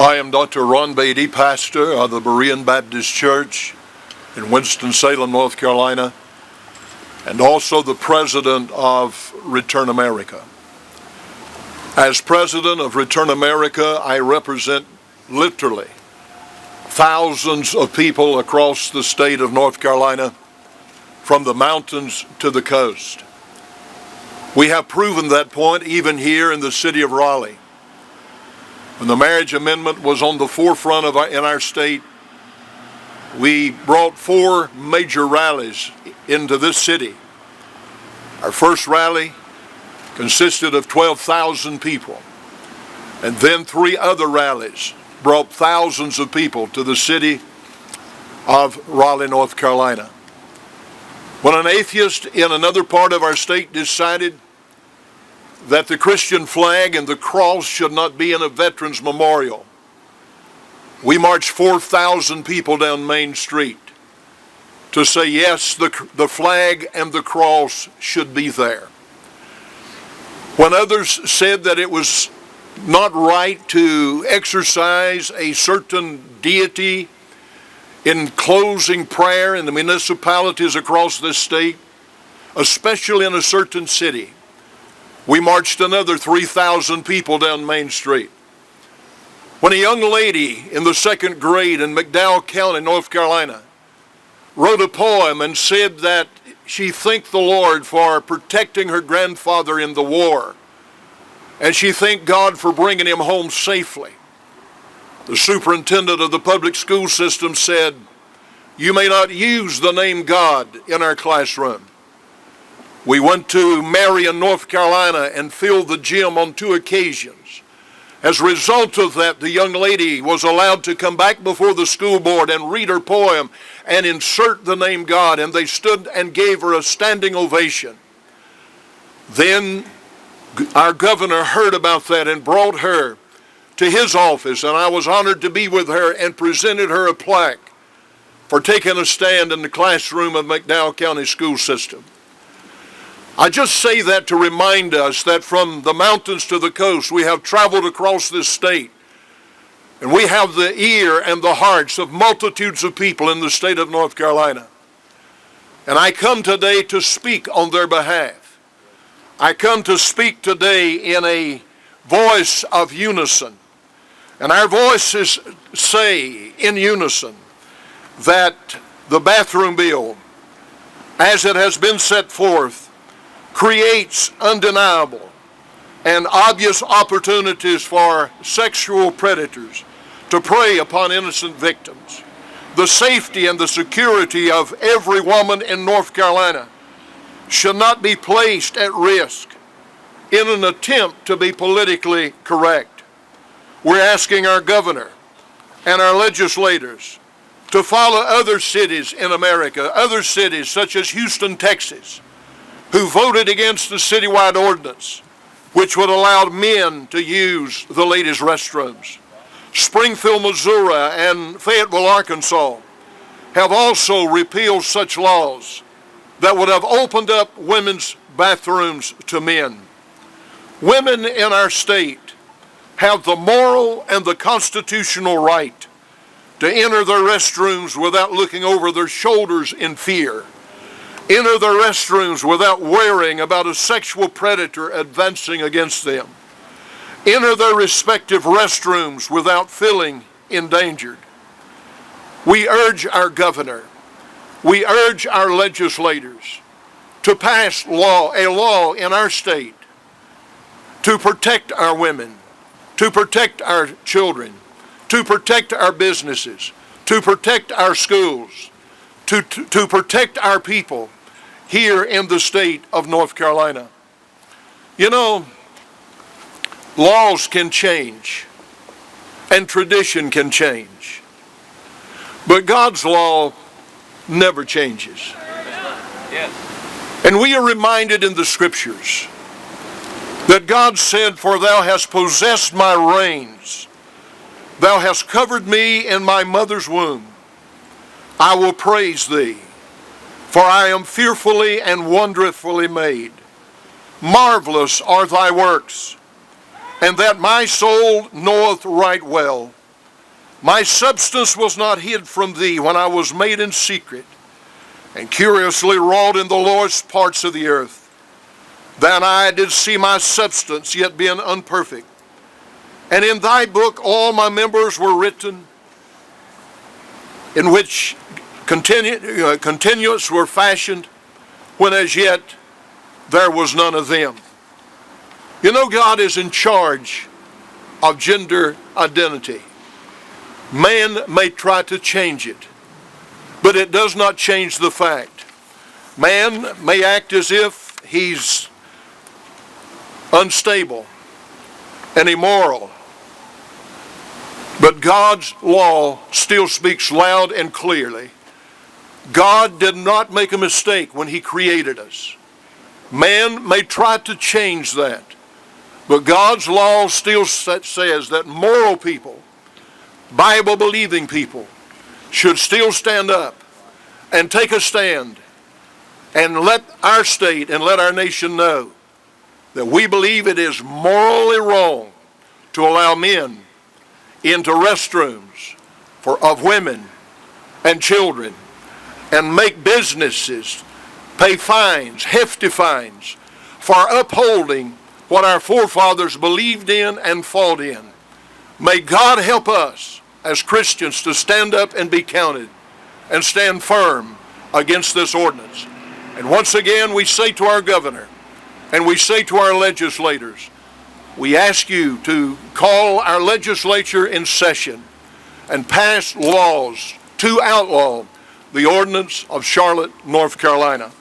I am Dr. Ron Baity, pastor of the Berean Baptist Church in Winston-Salem, North Carolina, and also the president of Return America. As president of Return America, I represent literally thousands of people across the state of North Carolina, from the mountains to the coast. We have proven that point even here in the city of Raleigh. When the marriage amendment was on the forefront in our state, we brought 4 major rallies into this city. Our first rally consisted of 12,000 people, and then 3 other rallies brought thousands of people to the city of Raleigh, North Carolina. When an atheist in another part of our state decided that the Christian flag and the cross should not be in a veterans memorial, we marched 4,000 people down Main Street to say yes, the flag and the cross should be there. When others said that it was not right to exercise a certain deity in closing prayer in the municipalities across this state, especially in a certain city, we marched another 3,000 people down Main Street. When a young lady in the 2nd grade in McDowell County, North Carolina, wrote a poem and said that she thanked the Lord for protecting her grandfather in the war, and she thanked God for bringing him home safely, the superintendent of the public school system said, "You may not use the name God in our classroom." We went to Marion, North Carolina, and filled the gym on 2 occasions. As a result of that, the young lady was allowed to come back before the school board and read her poem and insert the name God, and they stood and gave her a standing ovation. Then our governor heard about that and brought her to his office, and I was honored to be with her and presented her a plaque for taking a stand in the classroom of McDowell County school system. I just say that to remind us that from the mountains to the coast, we have traveled across this state, and we have the ear and the hearts of multitudes of people in the state of North Carolina. And I come today to speak on their behalf. I come to speak today in a voice of unison. And our voices say in unison that the bathroom bill, as it has been set forth, creates undeniable and obvious opportunities for sexual predators to prey upon innocent victims. The safety and the security of every woman in North Carolina should not be placed at risk in an attempt to be politically correct. We're asking our governor and our legislators to follow other cities in America, other cities such as Houston, Texas, who voted against the citywide ordinance, which would allow men to use the ladies' restrooms. Springfield, Missouri, and Fayetteville, Arkansas, have also repealed such laws that would have opened up women's bathrooms to men. Women in our state have the moral and the constitutional right to enter their restrooms without looking over their shoulders in fear, enter their restrooms without worrying about a sexual predator advancing against them, enter their respective restrooms without feeling endangered. We urge our governor, we urge our legislators to pass a law in our state to protect our women, to protect our children, to protect our businesses, to protect our schools, to protect our people here in the state of North Carolina. You know, laws can change and tradition can change, but God's law never changes. Yes. And we are reminded in the scriptures that God said, "For thou hast possessed my reins, thou hast covered me in my mother's womb. I will praise thee, for I am fearfully and wonderfully made. Marvelous are thy works, and that my soul knoweth right well. My substance was not hid from thee when I was made in secret, and curiously wrought in the lowest parts of the earth. Then I did see my substance yet being unperfect. And in thy book all my members were written, in which continuance were fashioned, when as yet there was none of them. You know, God is in charge of gender identity. Man may try to change it, but it does not change the fact. Man may act as if he's unstable and immoral, but God's law still speaks loud and clearly. God did not make a mistake when he created us. Man may try to change that, but God's law still says that moral people, Bible-believing people, should still stand up and take a stand and let our state and let our nation know that we believe it is morally wrong to allow men into restrooms of women and children, and make businesses pay fines, hefty fines, for upholding what our forefathers believed in and fought in. May God help us as Christians to stand up and be counted and stand firm against this ordinance. And once again, we say to our governor and we say to our legislators, we ask you to call our legislature in session and pass laws to outlaw the ordinance of Charlotte, North Carolina.